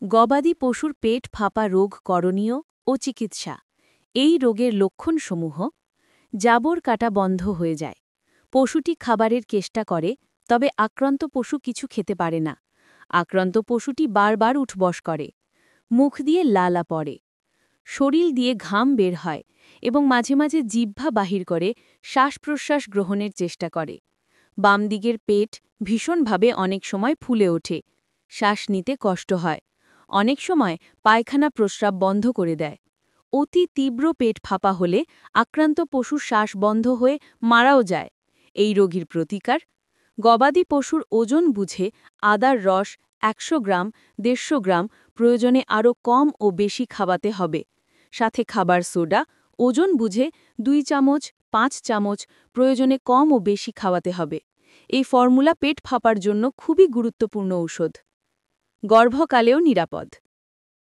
গবাদি পশুর পেট ফাঁপা রোগ করণীয় ও চিকিৎসা। এই রোগের লক্ষণসমূহ: জাবর কাটা বন্ধ হয়ে যায়, পশুটি খাবারের চেষ্টা করে, তবে আক্রান্ত পশু কিছু খেতে পারে না, আক্রান্ত পশুটি বারবার উঠবস করে, মুখ দিয়ে লালা পড়ে, শরীর দিয়ে ঘাম বের হয় এবং মাঝে মাঝে জিহ্বা বাহির করে শ্বাস-প্রশ্বাস গ্রহণের চেষ্টা করে, বাম দিকের পেট ভীষণভাবে অনেক সময় ফুলে ওঠে, শ্বাস নিতে কষ্ট হয়, অনেক সময় পায়খানা প্রস্রাব বন্ধ করে দেয়। অতি তীব্র পেট ফাঁপা হলে আক্রান্ত পশুর শ্বাস বন্ধ হয়ে মারাও যায়। এই রোগীর প্রতিকার: গবাদি পশুর ওজন বুঝে আদার রস 100 গ্রাম 150 গ্রাম, প্রয়োজনে আরও কম ও বেশি খাওয়াতে হবে। সাথে খাবার সোডা ওজন বুঝে 2 চামচ 5 চামচ, প্রয়োজনে কম ও বেশি খাওয়াতে হবে। এই ফর্মুলা পেট ফাঁপার জন্য খুবই গুরুত্বপূর্ণ ঔষধ। গর্ভকালেও নিরাপদ।